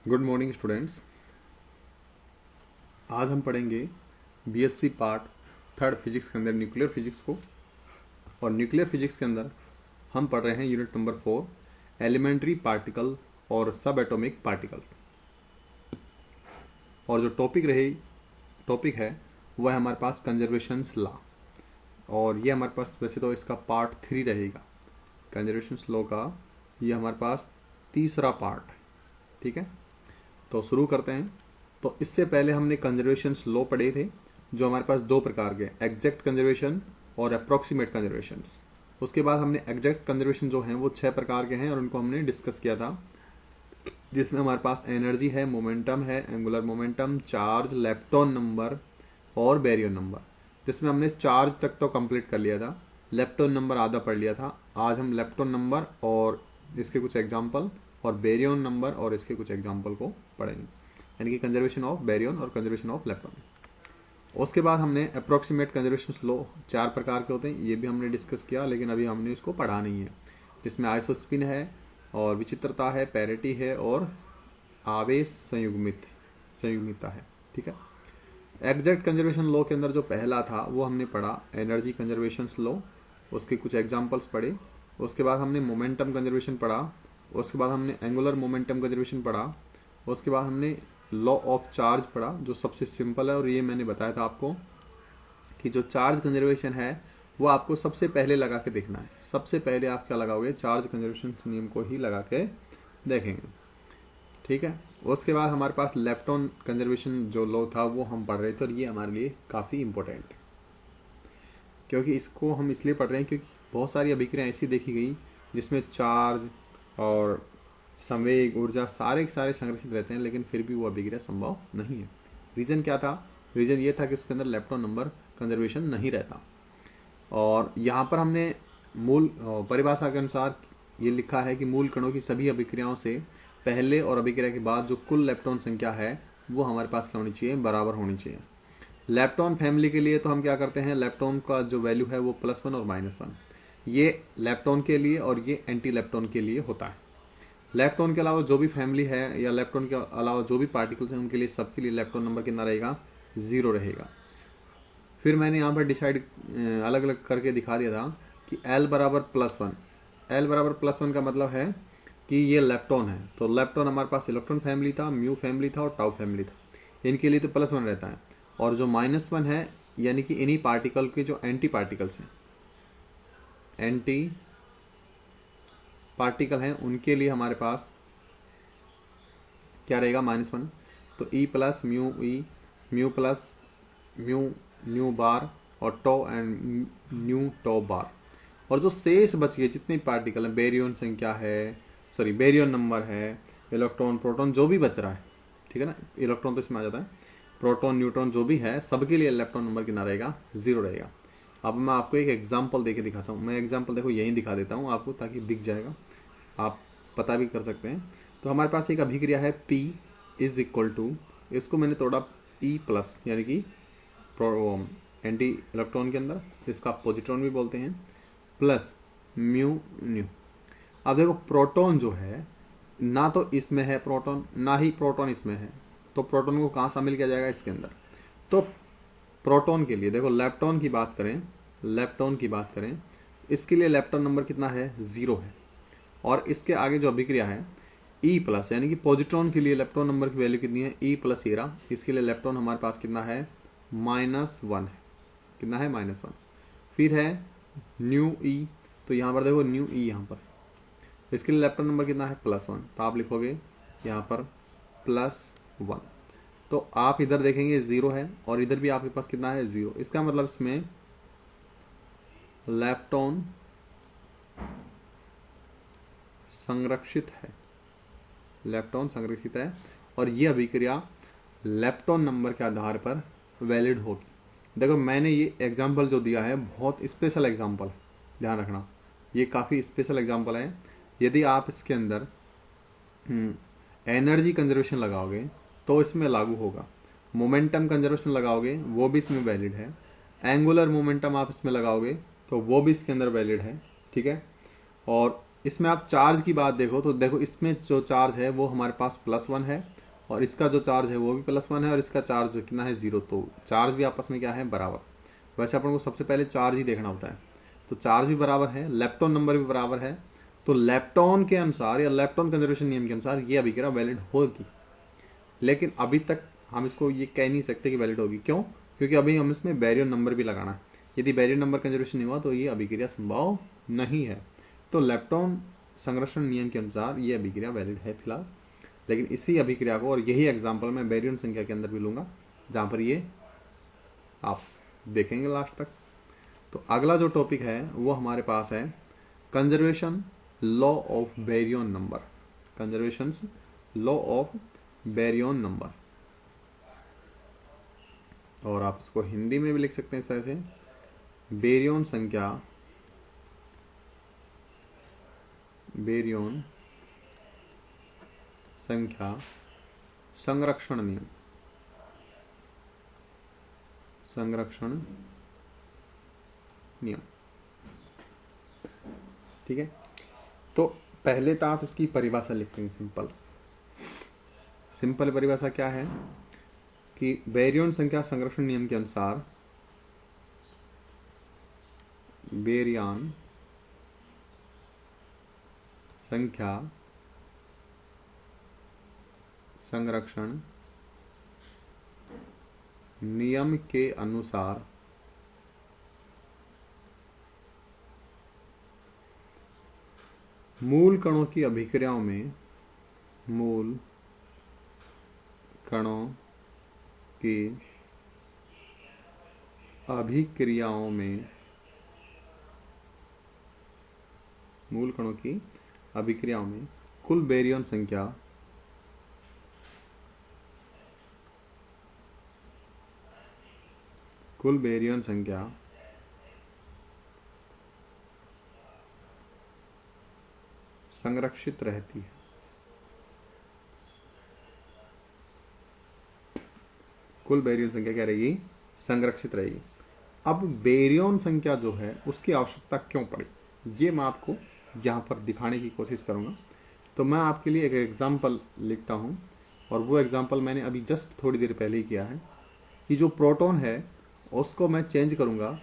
Good morning students. आज हम पढ़ेंगे बीएससी पार्ट थर्ड फिजिक्स के अंदर न्यूक्लियर फिजिक्स को। और न्यूक्लियर फिजिक्स के अंदर हम पढ़ रहे हैं यूनिट नंबर 4 एलिमेंट्री पार्टिकल और सब एटॉमिक पार्टिकल्स। और जो टॉपिक है वह है हमारे पास कंजर्वेशंस लॉ। और ये हमारे पास वैसे तो इसका पार्ट 3 रहेगा। कंजर्वेशंस लॉ का ये हमारे पास तीसरा पार्ट है। ठीक है, तो शुरू करते हैं। तो इससे पहले हमने कंजर्वेशंस लॉ पढ़े थे, जो हमारे पास दो प्रकार के, एग्जैक्ट कंजर्वेशन और अप्रॉक्सीमेट कंजर्वेशंस। उसके बाद हमने एग्जैक्ट कंजर्वेशन जो हैं वो 6 प्रकार के हैं और उनको हमने डिस्कस किया था, जिसमें हमारे पास एनर्जी है, मोमेंटम है, angular momentum, charge, lepton number और बैरियन नंबर। जिसमें हमने चार्ज तक तो कंप्लीट कर लिया था, लेप्टॉन नंबर आधा पढ़ लिया था। आज हम लेप्टॉन नंबर और इसके कुछ एग्जाम्पल और बैरियन नंबर और इसके कुछ एग्जाम्पल को पढ़ेंगे, यानी कि कंजर्वेशन ऑफ बैरियन और कंजर्वेशन ऑफ लेप्टॉन। उसके बाद हमने अप्रोक्सीमेट कंजर्वेशन लॉ 4 प्रकार के होते हैं, ये भी हमने डिस्कस किया, लेकिन अभी हमने इसको पढ़ा नहीं है। जिसमें आइसोस्पिन है और विचित्रता है, पैरिटी है और आवेश संयुग्मिता है। ठीक है, एग्जैक्ट कंजर्वेशन लॉ के अंदर जो पहला था वो हमने पढ़ा एनर्जी कंजर्वेशन लॉ, उसके कुछ एग्जाम्पल्स पढ़े। उसके बाद हमने मोमेंटम कंजर्वेशन पढ़ा। उसके बाद हमने एंगुलर मोमेंटम कंजर्वेशन पढ़ा। उसके बाद हमने लॉ ऑफ चार्ज पढ़ा, जो सबसे सिंपल है। और ये मैंने बताया था आपको कि जो चार्ज कंजर्वेशन है वो आपको सबसे पहले लगा के देखना है। सबसे पहले आप क्या लगाओगे, चार्ज कंजर्वेशन नियम को ही लगा के देखेंगे। ठीक है, उसके बाद हमारे पास लेप्टॉन कंजर्वेशन जो लॉ था वो हम पढ़ रहे थे, और ये हमारे लिए काफ़ी इंपॉर्टेंट है, क्योंकि इसको हम इसलिए पढ़ रहे हैं क्योंकि बहुत सारी अभिक्रियाएं ऐसी देखी गई जिसमें चार्ज और संवेग, ऊर्जा सारे संग्रहित रहते हैं, लेकिन फिर भी वो अभिक्रिया संभव नहीं है। रीज़न क्या था? रीज़न ये था कि उसके अंदर लेप्टॉन नंबर कंजर्वेशन नहीं रहता। और यहाँ पर हमने मूल परिभाषा के अनुसार ये लिखा है कि मूल कणों की सभी अभिक्रियाओं से पहले और अभिक्रिया के बाद जो कुल लेप्टॉन संख्या है वो हमारे पास क्या होनी चाहिए, बराबर होनी चाहिए। लेप्टॉन फैमिली के लिए तो हम क्या करते हैं, लेप्टॉन का जो वैल्यू है वो +1 और -1, ये लेप्टॉन के लिए और ये एंटी लेप्टॉन के लिए होता है। लेप्टॉन के अलावा जो भी फैमिली है या लेप्टॉन के अलावा जो भी पार्टिकल्स हैं उनके लिए, सबके लिए लेप्टॉन नंबर कितना रहेगा, 0 रहेगा। फिर मैंने यहाँ पर डिसाइड अलग अलग करके दिखा दिया था कि L बराबर +1। L बराबर +1 का मतलब है कि ये लेप्टॉन है, तो लेप्टॉन हमारे पास इलेक्ट्रॉन फैमिली था, म्यू फैमिली था और टाउ फैमिली था। इनके लिए तो +1 रहता है। और जो -1 है, यानी कि इन्हीं पार्टिकल के जो एंटी पार्टिकल्स हैं, एंटी पार्टिकल हैं, उनके लिए हमारे पास क्या रहेगा, -1। तो E plus mu E, mu plus mu new बार और टो एंड न्यू टो बार। और जो शेष बच गए जितने पार्टिकल हैं, बेरियन संख्या है, बेरियन नंबर है, इलेक्ट्रॉन, प्रोटॉन जो भी बच रहा है, ठीक है ना, इलेक्ट्रॉन तो इसमें आ जाता है, प्रोटॉन, न्यूट्रॉन जो भी है, सबके लिए इलेक्ट्रॉन नंबर कितना रहेगा, 0 रहेगा। अब मैं आपको एक एग्जाम्पल देके दिखाता हूँ। मैं एग्जाम्पल देखो यहीं दिखा देता हूँ आपको, ताकि दिख जाएगा, आप पता भी कर सकते हैं। तो हमारे पास एक अभिक्रिया है P इज इक्वल टू, इसको मैंने तोड़ा E प्लस, यानी कि एंटी इलेक्ट्रॉन के अंदर, जिसका आप पॉजिट्रॉन भी बोलते हैं, प्लस म्यू न्यू। अब देखो प्रोटॉन जो है, ना तो इसमें है प्रोटॉन, ना ही प्रोटॉन इसमें है, तो प्रोटॉन को कहाँ शामिल किया जाएगा, इसके अंदर। तो प्रोटॉन के लिए देखो, लेप्टॉन की बात करें, इसके लिए लेप्टॉन नंबर कितना है, 0 है। और इसके आगे जो अभिक्रिया है E प्लस, यानी कि पॉजिट्रॉन के लिए लेप्टॉन नंबर की वैल्यू कितनी है, E प्लस हीरा, इसके लिए लेप्टॉन हमारे पास कितना है, -1 है। कितना है, -1। फिर है न्यू E, तो यहाँ पर देखो न्यू E, यहाँ पर इसके लिए लेप्टॉन नंबर कितना है, +1, तो आप लिखोगे यहाँ पर +1। तो आप इधर देखेंगे 0 है और इधर भी आपके पास कितना है, 0। इसका मतलब इसमें लेप्टॉन संरक्षित है, और ये अभिक्रिया लेप्टॉन नंबर के आधार पर वैलिड होगी। देखो मैंने ये एग्जाम्पल जो दिया है बहुत स्पेशल एग्जाम्पल है, ध्यान रखना, ये काफ़ी स्पेशल एग्जाम्पल है। यदि आप इसके अंदर एनर्जी कंजर्वेशन लगाओगे तो इसमें लागू होगा, मोमेंटम कंजर्वेशन लगाओगे वो भी इसमें वैलिड है, एंगुलर मोमेंटम आप इसमें लगाओगे तो वो भी इसके अंदर वैलिड है। ठीक है, और इसमें आप चार्ज की बात देखो तो देखो इसमें जो चार्ज है वो हमारे पास +1 है, और इसका जो चार्ज है वो भी +1 है, और इसका चार्ज कितना है 0। तो चार्ज भी आपस में क्या है, बराबर। वैसे अपन को सबसे पहले चार्ज ही देखना होता है। तो चार्ज भी बराबर है, लेप्टॉन नंबर भी बराबर है। तो लेप्टॉन के अनुसार या लेप्टॉन कंजर्वेशन नियम के अनुसार ये अभिक्रिया वैलिड होगी। लेकिन अभी तक हम इसको ये कह नहीं सकते कि वैलिड होगी। क्यों? क्योंकि अभी हम इसमें बैरियर नंबर भी लगाना है। यदि बैरियर नंबर कंजर्वेशन नहीं हुआ तो ये अभिक्रिया संभव नहीं है। तो लेप्टॉन संरक्षण नियम के अनुसार ये अभिक्रिया वैलिड है फिलहाल। लेकिन इसी अभिक्रिया को और यही एग्जाम्पल मैं बैरियर संख्या के अंदर भी लूंगा, जहां पर ये आप देखेंगे लास्ट तक। तो अगला जो टॉपिक है वो हमारे पास है conservation law of Baryon number. Conservation law of Baryon number, और आप इसको हिंदी में भी लिख सकते हैं इस तरह से, बैरियन संख्या, बैरियन संख्या संरक्षण नियम, संरक्षण नियम। ठीक है, तो पहले तो आप इसकी परिभाषा लिखते हैं। सिंपल सिंपल परिभाषा क्या है कि बैरियन संख्या संरक्षण नियम के अनुसार बैरियन संख्या संरक्षण नियम के अनुसार मूल कणों की अभिक्रियाओं में, मूल कणों की अभिक्रियाओं में, मूल कणों की अभिक्रियाओं में कुल बैरियन संख्या संरक्षित रहती है। कुल बैरियन संख्या क्या रहेगी, संरक्षित रहेगी। अब बैरियन संख्या जो है उसकी आवश्यकता क्यों पड़ी, ये मैं आपको यहाँ पर दिखाने की कोशिश करूँगा। तो मैं आपके लिए एक एग्जाम्पल लिखता हूँ, और वो एग्जाम्पल मैंने अभी जस्ट थोड़ी देर पहले ही किया है कि जो प्रोटॉन है उसको मैं चेंज करूँगा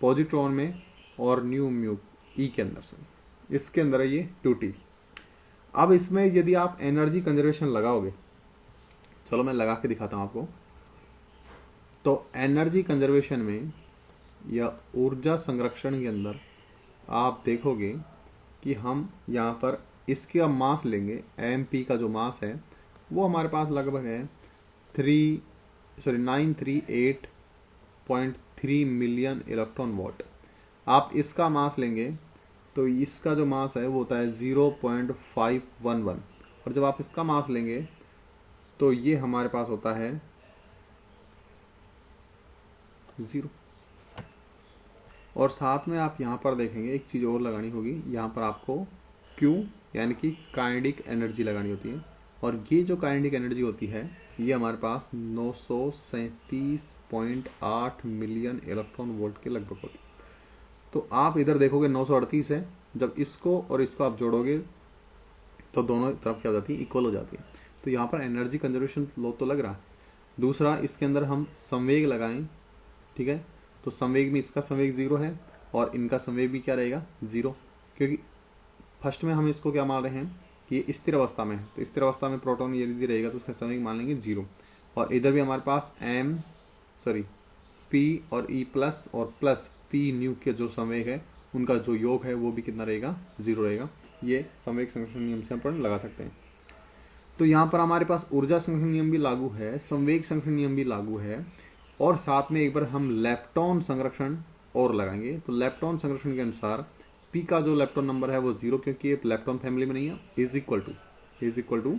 पॉजिट्रॉन में, और न्यू म्यू ई के अंदर से, इसके अंदर है ये 2T। अब इसमें यदि आप एनर्जी कंजर्वेशन लगाओगे, चलो मैं लगा के दिखाता हूँ आपको। तो एनर्जी कंजर्वेशन में या ऊर्जा संरक्षण के अंदर आप देखोगे कि हम यहाँ पर इसका मास लेंगे, MP का जो मास है वो हमारे पास लगभग है 938.3 मिलियन इलेक्ट्रॉन वोल्ट। आप इसका मास लेंगे तो इसका जो मास है वो होता है 0.511, और जब आप इसका मास लेंगे तो ये हमारे पास होता है 0। और साथ में आप यहाँ पर देखेंगे एक चीज़ और लगानी होगी, यहाँ पर आपको Q यानी कि काइनेटिक एनर्जी लगानी होती है। और ये जो काइनेटिक एनर्जी होती है ये हमारे पास 937.8 मिलियन इलेक्ट्रॉन वोल्ट के लगभग होती है। तो आप इधर देखोगे 938 है, जब इसको और इसको आप जोड़ोगे तो दोनों तरफ क्या हो जाती है, इक्वल हो जाती है। तो यहाँ पर एनर्जी कंजर्वेशन लॉ तो लग रहा है। दूसरा, इसके अंदर हम संवेग लगाएं, ठीक है, तो संवेग में इसका संवेग 0 है और इनका संवेग भी क्या रहेगा 0, क्योंकि फर्स्ट में हम इसको क्या मान रहे हैं कि ये स्थिर अवस्था में है। तो स्थिर अवस्था में प्रोटॉन यदि रहेगा तो उसका संवेग मान लेंगे 0। और इधर भी हमारे पास P और E प्लस और प्लस P न्यू के जो संवेग है उनका जो योग है वो भी कितना रहेगा, 0 रहेगा। ये संवेग संरक्षण नियम से अपन लगा सकते हैं। तो यहाँ पर हमारे पास ऊर्जा संरक्षण नियम भी लागू है, संवेग संरक्षण नियम भी लागू है, और साथ में एक बार हम लेप्टॉन संरक्षण और लगाएंगे। तो लेप्टॉन संरक्षण के अनुसार P का जो लेप्टॉन नंबर है वो 0, क्योंकि ये लेप्टॉन फैमिली में नहीं है, इज इक्वल टू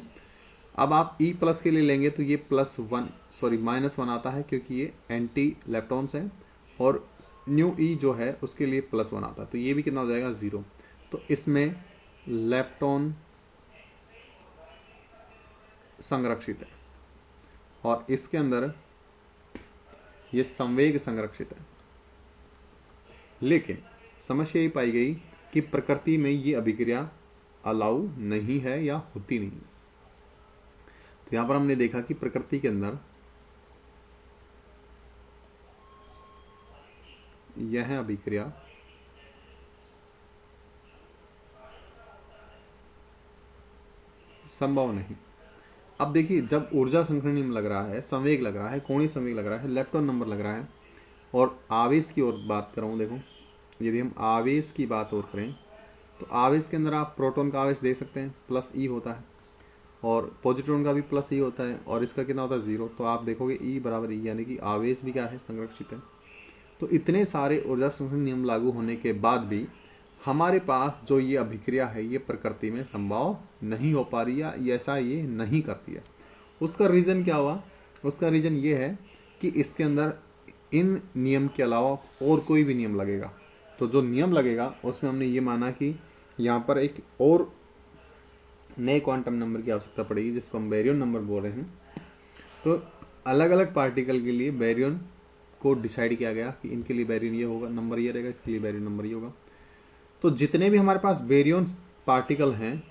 अब आप E प्लस के लिए लेंगे तो ये -1 आता है, क्योंकि ये एंटी लेप्टॉन्स है, और न्यू E जो है उसके लिए +1 आता है, तो ये भी कितना हो जाएगा 0। तो इसमें लेप्टॉन संरक्षित है और इसके अंदर ये संवेग संरक्षित है। लेकिन समस्या ये पाई गई कि प्रकृति में ये अभिक्रिया अलाउ नहीं है या होती नहीं। तो यहां पर हमने देखा कि प्रकृति के अंदर यह अभिक्रिया संभव नहीं। अब देखिए, जब ऊर्जा संरक्षण नियम लग रहा है, संवेग लग रहा है, कोणीय संवेग लग रहा है, लेप्टॉन नंबर लग रहा है, और आवेश की ओर बात कर रहा हूं, देखो यदि हम आवेश की बात और करें तो आवेश के अंदर आप प्रोटॉन का आवेश दे सकते हैं, प्लस ई होता है, और पॉजिट्रॉन का भी प्लस ई होता है, और इसका कितना होता है 0। तो आप देखोगे ई बराबर ई, यानी कि आवेश भी क्या है, संरक्षित है। तो इतने सारे ऊर्जा संरक्षण नियम लागू होने के बाद भी हमारे पास जो ये अभिक्रिया है ये प्रकृति में संभव नहीं हो पा रही है, ऐसा ये नहीं करती है। उसका रीज़न क्या हुआ? उसका रीज़न ये है कि इसके अंदर इन नियम के अलावा और कोई भी नियम लगेगा। तो जो नियम लगेगा उसमें हमने ये माना कि यहाँ पर एक और नए क्वांटम नंबर की आवश्यकता पड़ेगी, जिसको हम बैरियन नंबर बोल रहे हैं। तो अलग अलग पार्टिकल के लिए बैरियन को डिसाइड किया गया कि इनके लिए बैरियन ये होगा, नंबर ये रहेगा, इसके लिए बैरियन नंबर ये होगा। तो जितने भी हमारे पास बैरियन पार्टिकल हैं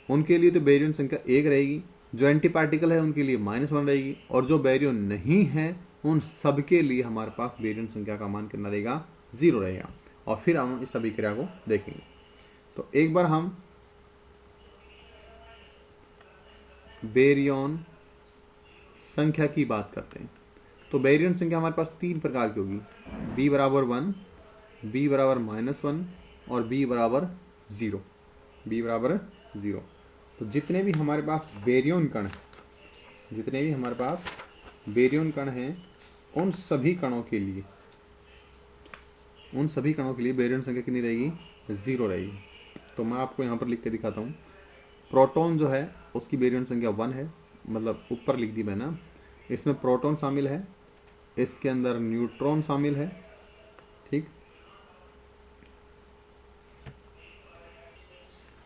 उनके लिए तो बैरियन संख्या 1 रहेगी, जो एंटी पार्टिकल है उनके लिए -1 रहेगी, और जो बैरियन नहीं है उन सब के लिए हमारे पास बैरियन संख्या का मान कितना रहेगा, 0 रहेगा। और फिर हम इस अभिक्रिया को देखेंगे। तो एक बार हम बैरियन संख्या की बात करते हैं। तो बैरियन संख्या हमारे पास 3 प्रकार की होगी, b बराबर 1, b बराबर -1 और b बराबर 0। b बराबर 0। तो जितने भी हमारे पास बैरियन कण हैं, जितने भी हमारे पास बैरियन कण हैं, उन सभी कणों के लिए बैरियन संख्या कितनी रहेगी, 0 रहेगी। तो मैं आपको यहाँ पर लिख के दिखाता हूँ। प्रोटॉन जो है उसकी बैरियन संख्या 1 है, मतलब ऊपर लिख दी मैंने। इसमें प्रोटॉन शामिल है, इसके अंदर न्यूट्रॉन शामिल है, ठीक।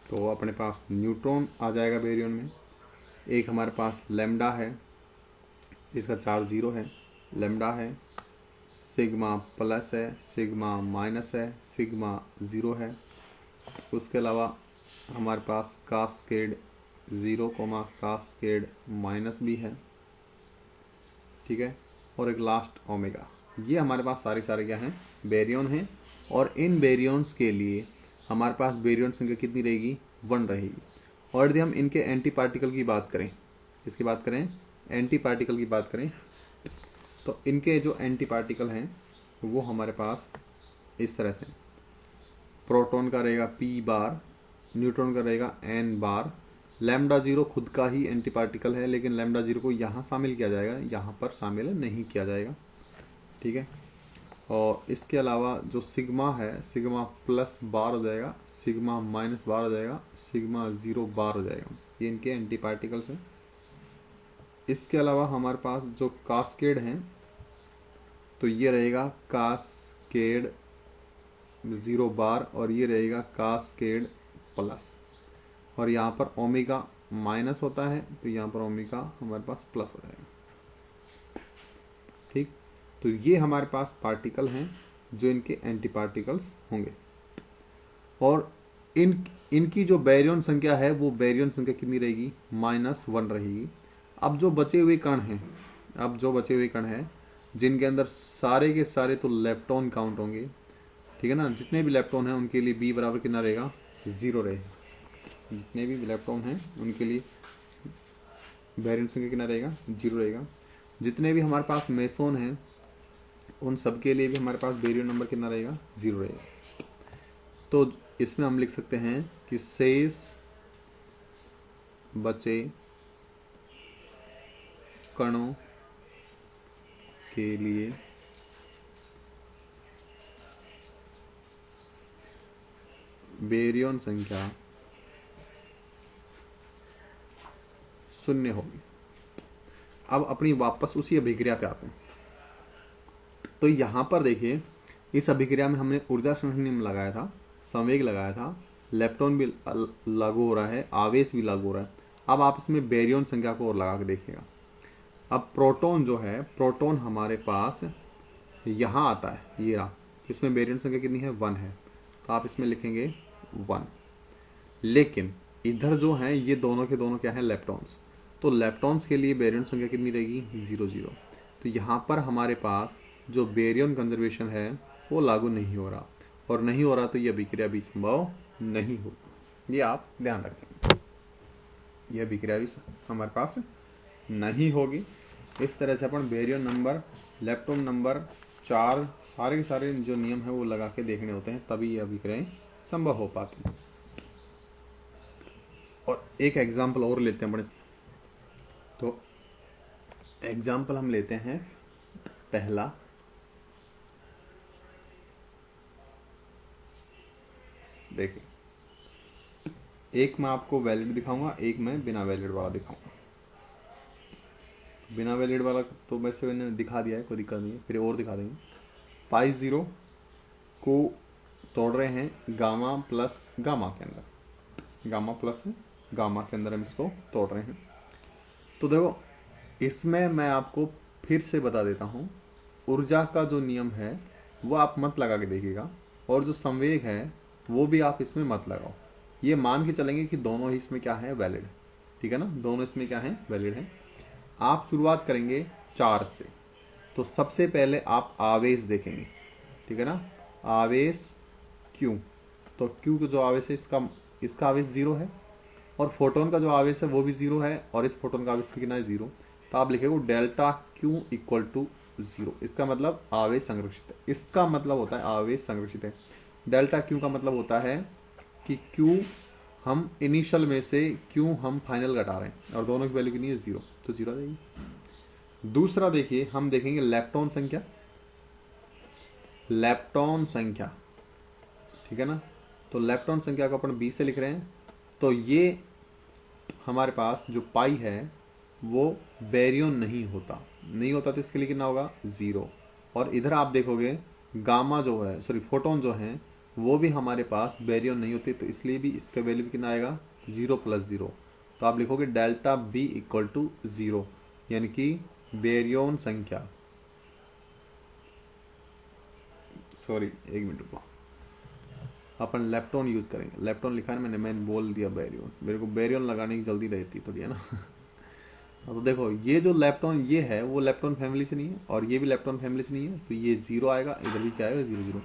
तो अपने पास न्यूट्रॉन आ जाएगा बैरियन में। एक हमारे पास लैम्डा है, इसका चार्ज 0 है, लैम्डा है। सिग्मा प्लस है, सिग्मा माइनस है, सिग्मा 0 है। उसके अलावा हमारे पास कास्केड 0, कास्केड माइनस भी है, ठीक है। और एक लास्ट ओमेगा। ये हमारे पास सारे क्या हैं, बैरियन हैं। और इन बैरियंस के लिए हमारे पास बैरियन संख्या कितनी रहेगी, 1 रहेगी। और यदि हम इनके एंटी पार्टिकल की बात करें, इसकी बात करें, एंटी पार्टिकल की बात करें, तो इनके जो एंटी पार्टिकल हैं वो हमारे पास इस तरह से, प्रोटॉन का रहेगा p बार, न्यूट्रॉन का रहेगा n बार। लैम्डा 0 खुद का ही एंटी पार्टिकल है, लेकिन लैम्डा 0 को यहाँ शामिल किया जाएगा, यहाँ पर शामिल नहीं किया जाएगा, ठीक है। और इसके अलावा जो सिग्मा है, सिग्मा प्लस बार हो जाएगा, सिग्मा माइनस बार हो जाएगा, सिग्मा 0 बार हो जाएगा। ये इनके एंटी पार्टिकल्स हैं। इसके अलावा हमारे पास जो कास्केड हैं, तो ये रहेगा कास्केड 0 बार, और ये रहेगा कास्केड प्लस। और यहाँ पर ओमेगा माइनस होता है, तो यहाँ पर ओमेगा हमारे पास प्लस हो जाएगा, ठीक। तो ये हमारे पास पार्टिकल हैं जो इनके एंटी पार्टिकल्स होंगे। और इनकी जो बैरियन संख्या है वो बैरियन संख्या कितनी रहेगी, -1 रहेगी। अब जो बचे हुए कण हैं, जिनके अंदर सारे के सारे तो लेप्टॉन काउंट होंगे, ठीक है ना। जितने भी लेप्टॉन हैं उनके लिए b बराबर कितना रहेगा, 0 रहेगा। जितने भी इलेक्ट्रॉन हैं उनके लिए बैरियन संख्या कितना रहेगा, 0 रहेगा। जितने भी हमारे पास मेसोन हैं उन सब के लिए भी हमारे पास बैरियन नंबर कितना रहेगा, 0 रहेगा। तो इसमें हम लिख सकते हैं कि शेष बचे कणों के लिए बैरियन संख्या 0 होगी। अब अपनी वापस उसी अभिक्रिया पे आते हैं। तो यहां पर देखिए, इस अभिक्रिया में हमने ऊर्जा संरक्षण नियम लगाया था, संवेग लगाया था, लेप्टॉन भी लागू हो रहा है, आवेश भी लागू हो रहा है। अब आप इसमें बैरियन संख्या को और लगा के देखिएगा। अब प्रोटॉन जो है, प्रोटॉन हमारे पास यहाँ आता है, ये रहा। इसमें बैरियन संख्या कितनी है, 1 है। तो आप इसमें लिखेंगे 1। लेकिन इधर जो हैं ये दोनों के दोनों क्या हैं, लेप्टॉन्स। तो लेप्टॉन्स के लिए बेरियन संख्या कितनी रहेगी, 0 0। तो यहाँ पर हमारे पास जो बेरियन कंजर्वेशन है वो लागू नहीं हो रहा, और नहीं हो रहा तो यह अभिक्रिया भी संभव नहीं होगी। ये आप ध्यान रखें, यह अभिक्रिया भी हमारे पास नहीं होगी। इस तरह से अपन बेरियन नंबर, लेप्टॉन नंबर 4 सारे के सारे जो नियम है वो लगा के देखने होते हैं, तभी ये अभिक्रियाएं संभव हो पाती हैं। और एक एग्जाम्पल और लेते हैं अपने, तो एग्जाम्पल हम लेते हैं पहला। देखिए, एक मैं आपको वैलिड दिखाऊंगा, एक मैं बिना वैलिड वाला दिखाऊंगा। बिना वैलिड वाला तो वैसे मैंने दिखा दिया है, कोई दिक्कत नहीं है, फिर और दिखा देंगे। पाई 0 को तोड़ रहे हैं गामा प्लस गामा के अंदर, गामा प्लस गामा के अंदर हम इसको तोड़ रहे हैं। तो देखो, इसमें मैं आपको फिर से बता देता हूँ, ऊर्जा का जो नियम है वो आप मत लगा के देखिएगा, और जो संवेग है वो भी आप इसमें मत लगाओ। ये मान के चलेंगे कि दोनों ही इसमें क्या है, वैलिड। ठीक है ना, दोनों इसमें क्या है, वैलिड है। आप शुरुआत करेंगे 4 से। तो सबसे पहले आप आवेश देखेंगे, ठीक है ना, आवेश Q। तो Q का जो आवेश है इसका आवेश 0 है, और फोटोन का जो आवेश है वो भी 0 है, और इस फोटोन का आवेश भी कितना है, 0। तो आप लिखेंगे डेल्टा Q इक्वल टू 0। इसका मतलब आवेश संरक्षित है, इसका मतलब होता है आवेश संरक्षित है। डेल्टा Q का मतलब होता है कि Q हम इनिशियल में से Q हम फाइनल घटा रहे हैं, और दोनों की वैल्यू कितनी है, 0। तो 0 आ जाएगी। दूसरा देखिए, हम देखेंगे लेप्टॉन संख्या, लेप्टॉन संख्या, ठीक है ना। तो लेप्टॉन संख्या को अपन 20 से लिख रहे हैं। तो ये हमारे पास जो पाई है वो बेरियन नहीं होता, नहीं होता, तो इसके लिए कितना होगा, 0। और इधर आप देखोगे गामा जो है, सॉरी फोटोन जो है वो भी हमारे पास बेरियन नहीं होती, तो इसलिए भी इसका वैल्यू कितना आएगा, 0 + 0। तो आप लिखोगे डेल्टा B इक्वल टू 0, यानी कि बेरियन संख्या, सॉरी एक मिनट रुको, अपन लेप्टॉन यूज करेंगे। लेप्टॉन लिखा है मैंने बोल दिया बेरियन, मेरे को बेरियन लगाने की जल्दी रहती थोड़ी, है ना। तो देखो, ये जो लेप्टॉन ये है वो लेप्टॉन फैमिली से नहीं है, और ये भी लेप्टॉन फैमिली से नहीं है, तो ये 0 आएगा, इधर भी क्या आएगा, 0 0।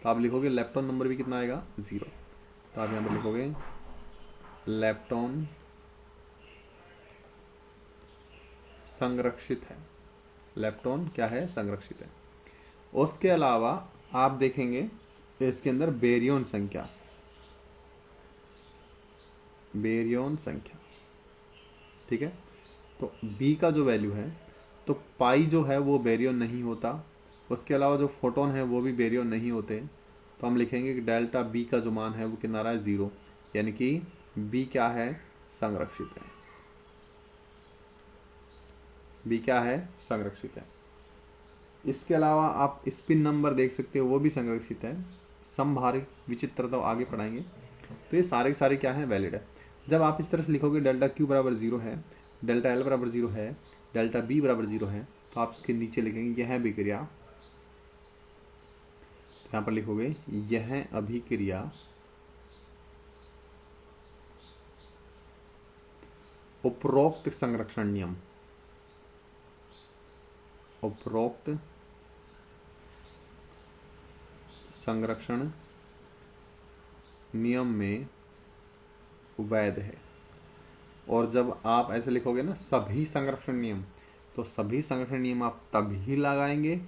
तो आप लिखोगे लेप्टॉन नंबर भी कितना आएगा, 0। तो आप यहाँ पर लिखोगे लेप्टॉन संरक्षित है, लेप्टॉन क्या है, संरक्षित है। उसके अलावा आप देखेंगे इसके अंदर बेरियन संख्या, बेरियन संख्या, ठीक है। तो B का जो वैल्यू है, तो पाई जो है वो बेरियन नहीं होता, उसके अलावा जो फोटोन है वो भी बेरियन नहीं होते। तो हम लिखेंगे कि डेल्टा B का जो मान है वो कितना रहा है, 0, यानी कि B क्या है, संरक्षित है। B क्या है, संरक्षित है। इसके अलावा आप स्पिन नंबर देख सकते हो, वो भी संरक्षित है। समभारिक विचित्रता आगे पढ़ाएंगे। तो ये सारे के सारे क्या है, वैलिड है। जब आप इस तरह से लिखोगे डेल्टा Q बराबर 0 है, डेल्टा L बराबर 0 है, डेल्टा B बराबर 0 है, तो आप इसके नीचे लिखेंगे यह अभिक्रिया, यहाँ पर लिखोगे यह अभिक्रिया उपरोक्त संरक्षण नियम, उपरोक्त संरक्षण नियम में वैध है। और जब आप ऐसे लिखोगे ना सभी संरक्षण नियम, तो सभी संरक्षण नियम आप तभी लगाएंगे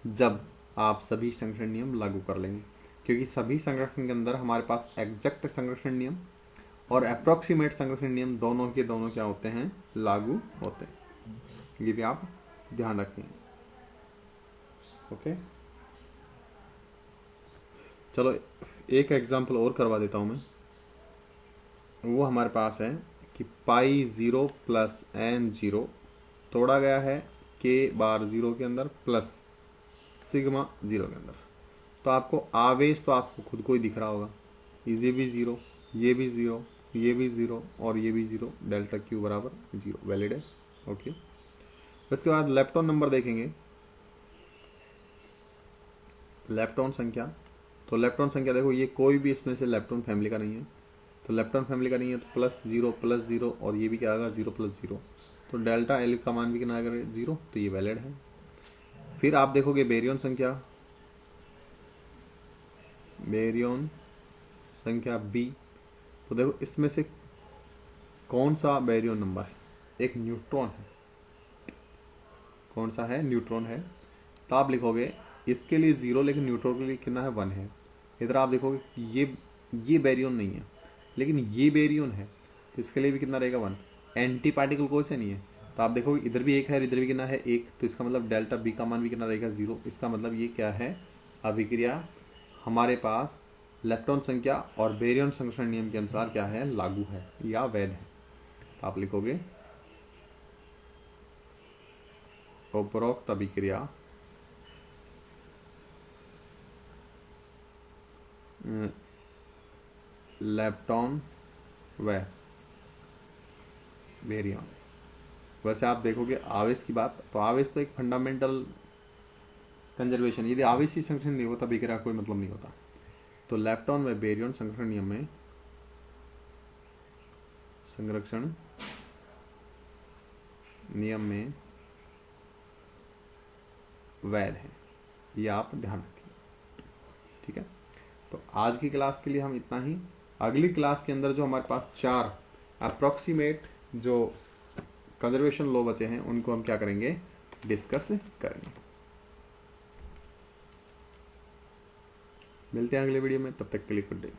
जब आप सभी संरक्षण नियम लागू कर लेंगे, क्योंकि सभी संरक्षण के अंदर हमारे पास एग्जैक्ट संरक्षण नियम और अप्रोक्सीमेट संरक्षण नियम दोनों के दोनों क्या होते हैं, लागू होते हैं। ये भी आप ध्यान रखें। ओके, चलो एक एग्जांपल और करवा देता हूं मैं। वो हमारे पास है कि पाई 0 + n0 तोड़ा गया है k बार 0 के अंदर प्लस सिग्मा 0 के अंदर। तो आपको आवेश तो आपको खुद को ही दिख रहा होगा, ये भी 0, ये भी 0, ये भी 0 और ये भी 0, डेल्टा Q बराबर 0, वैलिड है। ओके, उसके बाद लेप्टॉन नंबर देखेंगे, लेप्टॉन संख्या तो लेप्टॉन संख्या देखो, ये कोई भी इसमें से लेप्टॉन फैमिली का नहीं है, तो लेप्टॉन फैमिली का नहीं है, तो +0 और ये भी क्या आएगा 0 + 0, तो डेल्टा एल का मान भी कितना आएगा 0, तो ये वैलिड है। फिर आप देखोगे बेरियन संख्या बी, तो देखो इसमें से कौन सा बेरियन नंबर है, एक न्यूट्रॉन है, कौन सा है, न्यूट्रॉन है। तो आप लिखोगे इसके लिए 0, लेकिन न्यूट्रॉन के लिए कितना है 1 है। इधर आप देखोगे ये बेरियन नहीं है, लेकिन ये बेरियन है, तो इसके लिए भी कितना रहेगा 1। एंटी पार्टिकल कोई से नहीं है, तो आप देखोगे इधर भी 1 है, इधर भी कितना है 1, तो इसका मतलब डेल्टा बी का मान भी कितना रहेगा 0। इसका मतलब ये क्या है, अभिक्रिया हमारे पास लेप्टॉन संख्या और बेरियन संरक्षण नियम के अनुसार क्या है, लागू है या वैध है। तो आप लिखोगे उपरोक्त अभिक्रिया लेप्टॉन व बेरियन। वैसे आप देखोगे आवेश की बात, तो आवेश तो एक फंडामेंटल कंजर्वेशन, यदि आवेश ही संरक्षण नहीं होता अभिक्रिया कोई मतलब नहीं होता। तो लेप्टॉन व बेरियन संरक्षण नियम में वैध है, ये आप ध्यान रखिए, ठीक है। तो आज की क्लास के लिए हम इतना ही। अगली क्लास के अंदर जो हमारे पास 4 अप्रोक्सीमेट जो कंजर्वेशन लॉ बचे हैं उनको हम क्या करेंगे, डिस्कस करेंगे। मिलते हैं अगले वीडियो में, तब तक के लिए गुड डे।